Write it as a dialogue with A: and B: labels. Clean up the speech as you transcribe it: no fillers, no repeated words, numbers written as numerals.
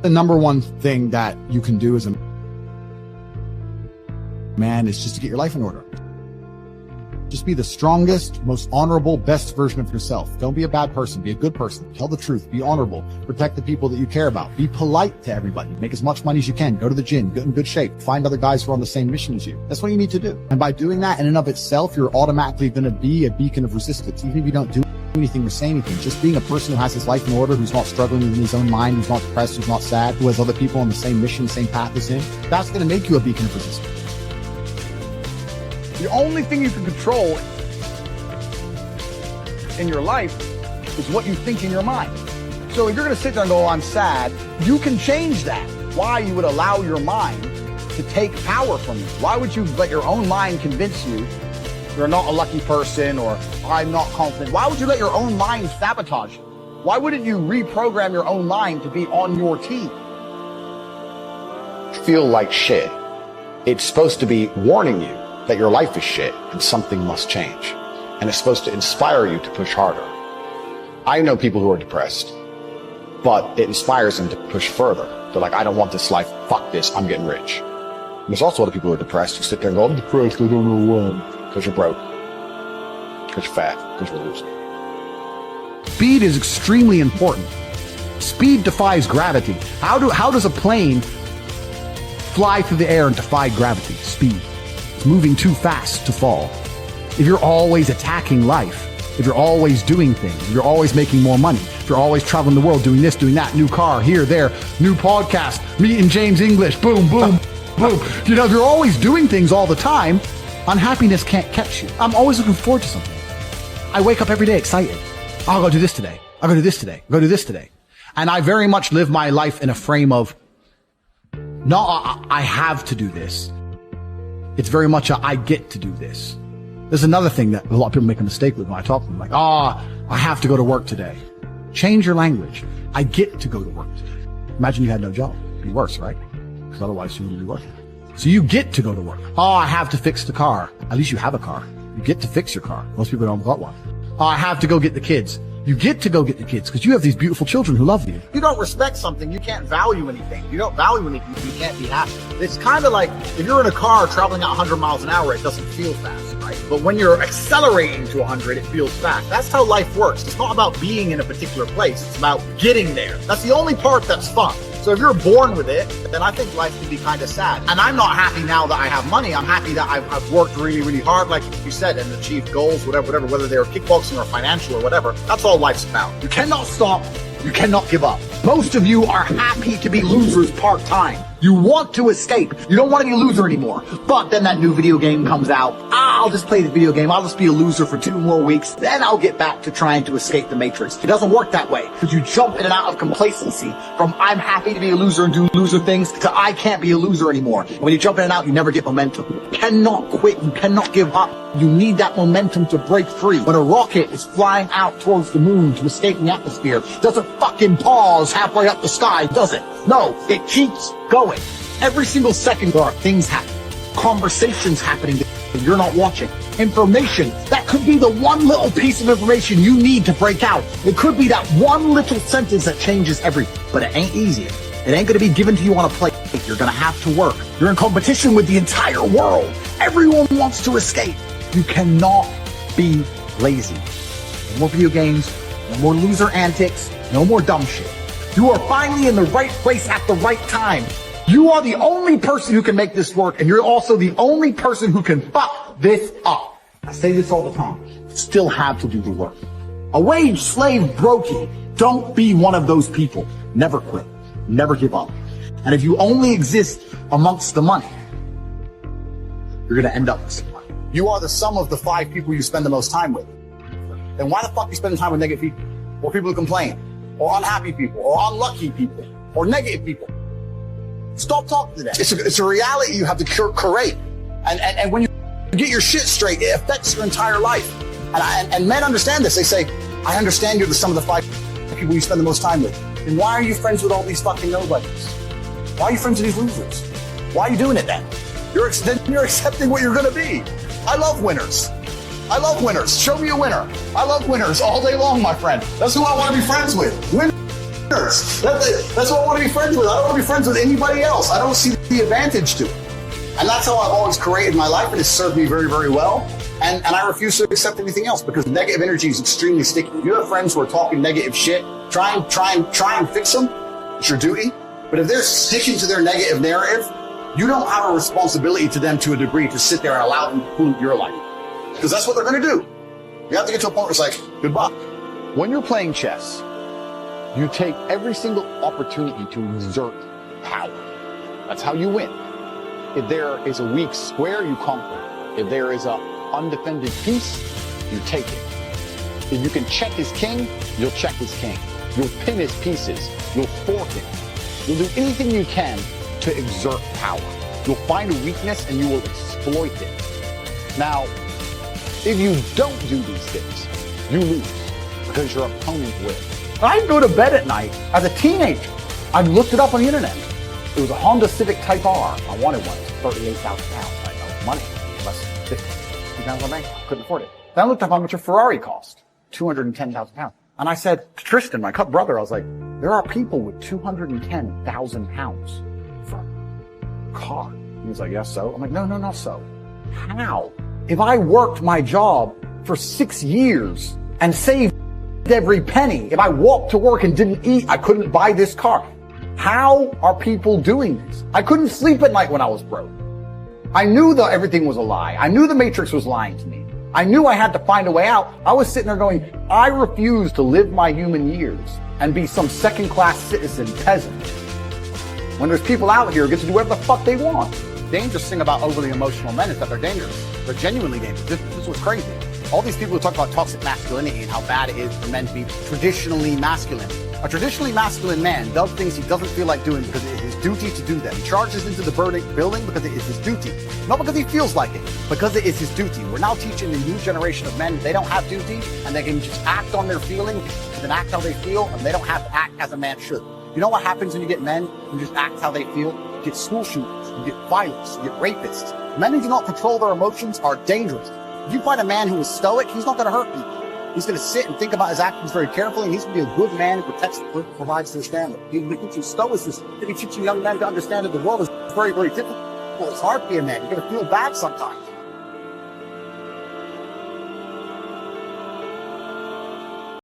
A: The number one thing that you can do as a man is just to get your life in order. Just be the strongest, most honorable, best version of yourself. Don't be a bad person. Be a good person. Tell the truth. Be honorable. Protect the people that you care about. Be polite to everybody. Make as much money as you can. Go to the gym. Get in good shape. Find other guys who are on the same mission as you. That's what you need to do. And by doing that in and of itself, you're automatically going to be a beacon of resistance. Even if you don't do anything or say anything, just being a person who has his life in order, who's not struggling in his own mind, who's not depressed, who's not sad, who has other people on the same mission, same path as him, that's going to make you a beacon of resistance.
B: The only thing you can control in your life is what you think in your mind. So if you're going to sit there and go, oh, I'm sad, you can change that. Why you would allow your mind to take power from you? Why would you let your own mind convince you you're not a lucky person or I'm not confident? Why would you let your own mind sabotage you? Why wouldn't you reprogram your own mind to be on your team?
C: Feel like shit. It's supposed to be warning you that your life is shit and something must change. And it's supposed to inspire you to push harder. I know people who are depressed, but it inspires them to push further. They're like, I don't want this life. Fuck this. I'm getting rich. And there's also other people who are depressed who sit there and go, I'm depressed. I don't know why. Because you're broke. Because you're fat. Because you're losing.
A: Speed is extremely important. Speed defies gravity. How does a plane fly through the air and defy gravity? Speed. It's moving too fast to fall. If you're always attacking life, if you're always doing things, if you're always making more money, if you're always traveling the world, doing this, doing that, new car, here, there, new podcast, meeting James English, boom, boom, boom. You know, if you're always doing things all the time, unhappiness can't catch you. I'm always looking forward to something. I wake up every day excited. Oh, I'll go do this today. I'll go do this today. I'll go do this today. And I very much live my life in a frame of, no, I have to do this. It's very much a, I get to do this. There's another thing that a lot of people make a mistake with when I talk to them, like, I have to go to work today. Change your language. I get to go to work today. Imagine you had no job. It'd be worse, right? Because otherwise you wouldn't be working. So you get to go to work. Oh, I have to fix the car. At least you have a car. You get to fix your car. Most people don't got one. Oh, I have to go get the kids. You get to go get the kids because you have these beautiful children who love you.
B: You don't respect something, you can't value anything. You don't value anything, you can't be happy. It's kind of like if you're in a car traveling at 100 miles an hour, it doesn't feel fast, right? But when you're accelerating to 100, it feels fast. That's how life works. It's not about being in a particular place. It's about getting there. That's the only part that's fun. So if you're born with it, then I think life can be kind of sad. And I'm not happy now that I have money. I'm happy that I've worked really, really hard, like you said, and achieved goals, whatever, whether they're kickboxing or financial or whatever. That's all life's about. You cannot stop. You cannot give up. Most of you are happy to be losers part-time. You want to escape. You don't want to be a loser anymore. But then that new video game comes out. I'll just play the video game. I'll just be a loser for 2 more weeks. Then I'll get back to trying to escape the matrix. It doesn't work that way. Because you jump in and out of complacency from I'm happy to be a loser and do loser things to I can't be a loser anymore. And when you jump in and out, you never get momentum. You cannot quit. You cannot give up. You need that momentum to break free. When a rocket is flying out towards the moon to escape the atmosphere, it doesn't fucking pause halfway up the sky, does it? No, it keeps going. Every single second there are things happening. Conversations happening that you're not watching. Information. That could be the one little piece of information you need to break out. It could be that one little sentence that changes everything. But it ain't easy. It ain't going to be given to you on a plate. You're going to have to work. You're in competition with the entire world. Everyone wants to escape. You cannot be lazy. No more video games. No more loser antics. No more dumb shit. You are finally in the right place at the right time. You are the only person who can make this work, and you're also the only person who can fuck this up. I say this all the time. Still have to do the work. A wage slave brokey. Don't be one of those people. Never quit. Never give up. And if you only exist amongst the money, you're going to end up with some money. You are the sum of the 5 people you spend the most time with. Then why the fuck are you spending time with negative people? Or people who complain? Or unhappy people? Or unlucky people? Or negative people? Stop talking to them. It's a reality you have to create. And when you get your shit straight, it affects your entire life. And men understand this. They say, I understand you're the sum of the 5 people you spend the most time with. Then why are you friends with all these fucking nobodies? Why are you friends with these losers? Why are you doing it then? You're accepting what you're going to be. I love winners. I love winners. Show me a winner. I love winners all day long, my friend. That's who I want to be friends with. Winners
C: That's what I want to be friends with. I don't want to be friends with anybody else. I don't see the advantage to it. And that's how I've always created my life, and it's served me very, very well. And I refuse to accept anything else because negative energy is extremely sticky. If you have friends who are talking negative shit, try and fix them. It's your duty. But if they're sticking to their negative narrative, you don't have a responsibility to them to a degree to sit there and allow them to pollute your life. Because that's what they're going to do. You have to get to a point where it's like, goodbye. When you're playing chess, you take every single opportunity to exert power. That's how you win. If there is a weak square, you conquer. If there is an undefended piece, you take it. If you can check his king, you'll check his king. You'll pin his pieces. You'll fork it. You'll do anything you can to exert power. You'll find a weakness and you will exploit it. Now, if you don't do these things, you lose because your opponent will.
A: I'd go to bed at night as a teenager. I looked it up on the internet. It was a Honda Civic Type R. I wanted one. It was £38,000. I know, money. Less than £50,000 on bank. Couldn't afford it. Then I looked up how much a Ferrari cost. £210,000. And I said to Tristan, my brother, I was like, there are people with £210,000 for a car. He was like, yes, so? I'm like, no, so. How? If I worked my job for 6 years and saved every penny, if I walked to work and didn't eat, I couldn't buy this car. How are people doing this? I couldn't sleep at night when I was broke. I knew that everything was a lie. I knew the Matrix was lying to me. I knew I had to find a way out. I was sitting there going, I refuse to live my human years and be some second-class citizen peasant. When there's people out here who get to do whatever the fuck they want. The dangerous thing about overly emotional men is that they're dangerous. They're genuinely dangerous. This is what's crazy. All these people who talk about toxic masculinity and how bad it is for men to be traditionally masculine. A traditionally masculine man does things he doesn't feel like doing because it is his duty to do them. He charges into the building because it is his duty. Not because he feels like it, because it is his duty. We're now teaching the new generation of men they don't have duty and they can just act on their feelings and act how they feel, and they don't have to act as a man should. You know what happens when you get men who just act how they feel? You get school shooters, you get violence, you get rapists. Men who do not control their emotions are dangerous. If you find a man who is stoic, he's not going to hurt people. He's going to sit and think about his actions very carefully, and he's going to be a good man who protects, provides to his family. He can teach you stoicism. He can teach you young men to understand that the world is very, very difficult. It's hard to be a man. You're going to feel bad sometimes.